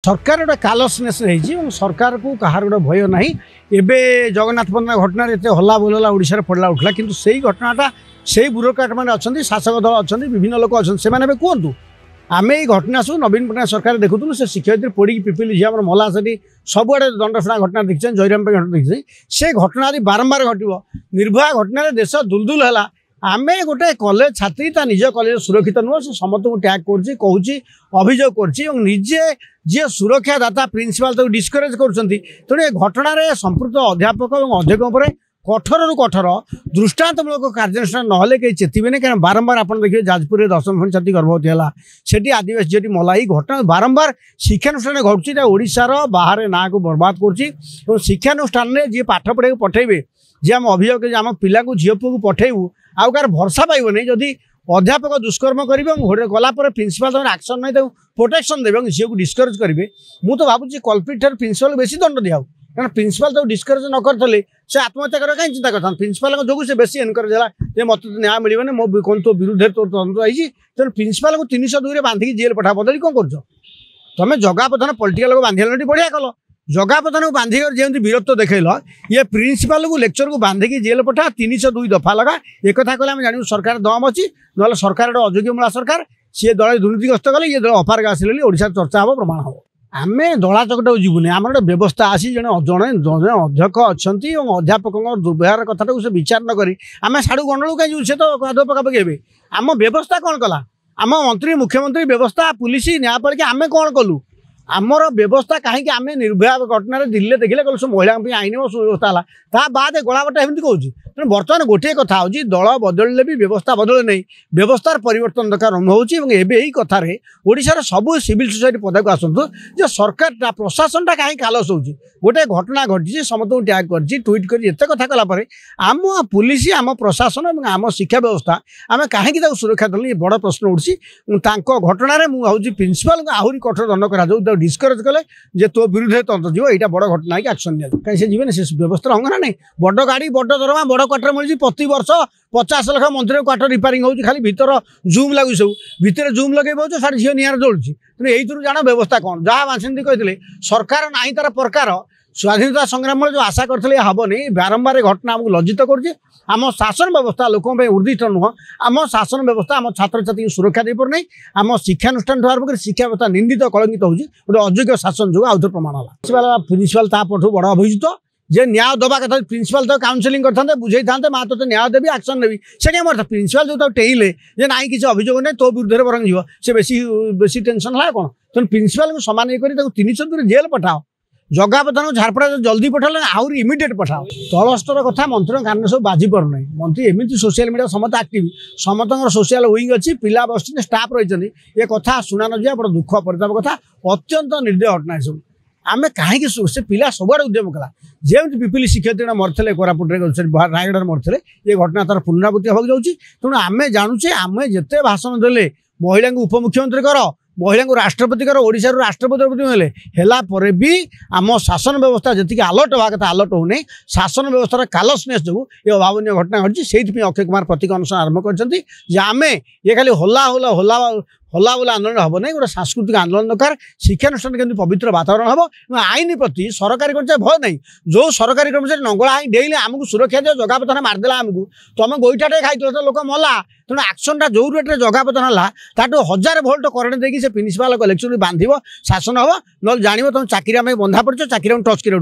सरकार गोटे कालसनेस रही सरकार को कहार गोटे भय ना एवं जगन्नाथ पन्ना घटना एत हल्ला बोला ओडिशा पड़ा उठला किंतु से घटनाटा से ब्यूरोक्राट मैंने अच्छा शासक दल अच्छा विभिन्न लोक अच्छा से कहतु आम ये घटना सब नवीन पट्टनायक सरकार देखुलु से शिक्षयित्री पड़ी पिपिली झी आम मला से सबुआड़े दंडफिणा घटना देखते जयराम घटना देखते से घटना बारंबार घटो निर्भया घटना देश दुलदुल है आम गोटे कलेज छात्री ता निज कलेज सुरक्षित नुह से समस्त को टैग कर अभियोग करजे जी सुरक्षादाता प्रिंसिपाल तक डिस्करेज कर घटना संपुक्त अध्यापक और अध्यक्ष कठोर रु कठोर दृष्टांतमूलक कार्यानुष्ठान ना कहीं चेतवे नहीं कारण बारंबार आप देखिए जाजपुर 10वीं श्रेणी छात्री गर्भवती है सेठी आदिवासी झीटी मला ही घटना बारंबार शिक्षानुष्ठान घटुच्छी ओडिशार बाहर ना को बर्बाद कर शिक्षानुष्ठान में जी पाठ पढ़े पठेबे जी आम अभियोग आम पिला को झील पुओ को पठेबू आउ कार भरसा पाइबनी जदि अध्यापक दुष्कर्म करेंगे गलापर प्रिंसिपाल तक एक्शन नहीं प्रोटेक्शन देवे झील को डिस्करेज करेंगे मुझे भावुँ कल्प्रिट ठार प्रिंसिपाल बेसी दंड दिया कारण प्रिंसिपाल तो डिस्करेज न करते से आत्महत्या कर कहीं चिंता करता प्रिंसिपाल जो से बेसी एनकरेज है मत न्याय मिलने मो कौन तो विरुद्ध तो तंत्र आई तेनाली प्रिंसिपाल को 302 रे बांधिकी जेल पठा बदली कौन कर तुम जगापथन पॉलिटिकल को बांधिल बढ़िया कल जगापथन को बांधिक जमी वीरत्व देखल ये प्रिंसिपाल को लेक्चर को बांधिकी जेल पठा 302 दफा लगा एक कथा कहले आम जानू सरकार दम अच्छी ना सरकार अयोग्यमूला सरकार सी दल दुर्नीतिग्रस्त कले ये दल अपारग आसिले ओडिशा चर्चा हम प्रमाण हम आम दला चकटा जीवनी आम गोटे व्यवस्था आसी जड़े जड़े अध्यक्ष अच्छा अध्यापक दुर्व्यवहार कथा से विचार न करी आम साड़ू गंडल कहीं से तो कादुआ पकापकी आम व्यवस्था कौन कला आम मंत्री मुख्यमंत्री व्यवस्था पुलिस न्यायपालिका आम कौन कलु आमर व्यवस्था कहीं आम निर्भया घटना दिल्ली देखिले कल सब महिला आईन सुव्यवस्था है ता बाद गलाबटा एमती कहूँ तेणु बर्तमान गोटे कथा हूँ दल बदल भी व्यवस्था बदल नहीं व्यवस्थार परिवर्तन दरकार होगी कथार ओडिशार सबू सिविल सोसाइटी पदाक आसतु जो सरकार प्रशासनटा कहीं कालस हो गोटे घटना घटी समस्त को टैग कर ट्विट कर कथा कलापर आम पुलिस आम प्रशासन और आम शिक्षा व्यवस्था आम कहीं सुरक्षा देल बड़ प्रश्न उठी घटना मुझे प्रिंसिपाल को आहरी कठोर दंड कर डिस्करेज कले जे तो विरुद्ध तंत्र जीव यहाँ बड़ घटना है एक्शन दिया कहीं से जीवन से व्यवस्था होगा ना नहीं बड़ गाड़ी बड़ दरमा बड़ क्वार्टर मिली प्रति वर्ष 50 लाख मंदिर क्वार्टर रिपेयरिंग हो खाली भीतर जूम लगू सब भितर जूम लगे पाँच साढ़े झील निआर जलुची तेणु यही जान व्यवस्था कौन जहाँ बांसती कहते सरकार ना तार प्रकार स्वाधीनता संग्राम जो आशा करते हेनी बारंबार घटना आमको लज्जित कर आम शासन व्यवस्था लोकों उर्दिष्ट नुह आम शासन व्यवस्था आम छात्र छात्री को सुरक्षा दे पार आम शिक्षानुष्ठान आरंभ कर शिक्षा व्यवस्था निंदित कलंकित हो गोटे अयोग्य शासन जो आउे प्रमाण है प्रिंसिपाल पठू बड़ अभियुक्त जे न्याय दबा कथा प्रिंसिपाल तो काउनसिलिंग करते बुझे था माँ तो न्याय देवी एक्शन देवी से क्या मरता प्रिंसिपाल जो टेइले जे ना किसी अभियोग नहीं तो विरुद्ध बरंग जीव से बेसी टेंशन है कौन तेनाली प्रिंसिपाल को सामान ये 302 जेल पठाओ जगापथन झारपड़ा जल्दी पठाले आहरी इमिडिएट पठाओ तल स्तर कथा मंत्री कान सब बाजी पारना मंत्री एमती सोशल मीडिया समस्त आक्टिव समस्त सोशल विंग अच्छी पिला बस स्टाफ रही ये कथा शुणा न जा बड़ा दुख परिताप कथा अत्यंत निर्दय घटना सब आम कहीं से पिला सबुआड़े उद्यम कला जमी पिपिली शिक्षयित्री मरते कोरापुटे रायगढ़ मरते ये घटना तार पुनरावृत्ति होगा जाऊँगी तेणु आम जानूचे आम जिते भाषण देले महिला को उपमुख्यमंत्री कर महिला को राष्ट्रपति कर ओडिशा राष्ट्रपति भी आम शासन व्यवस्था जी आलर्ट हवा कथा आलर्ट होने शासन व्यवस्था कालसनेस जो ये अभावन घटना घटी से अक्षय कुमार प्रतीक अनुष्ठान आरंभ कर ये खाली हल्ला हल्ला हल्ला हल्ला बोला आंदोलन हम ना गोटे सांस्कृतिक आंदोलन दरकार शिक्षानुष्ठान के पवित्र वातावरण हम आईन प्रति सरकारी कर्मचारी भय नहीं जो सरकारी कर्मचारी नंगला हाई डेली आमको सुरक्षा दियो जगापथन मारदेला आमको तुम गोईठाटे खाई लोक मला तेणु एक्शनटा जो रेट्रे जगापथन है ताठू 1000 वोल्ट करेन्ट देकी से प्रिंसिपाल लेक्चर बांध शासन हम ना जान तुम चाकरी बंधा पड़ो चाकरी टच कर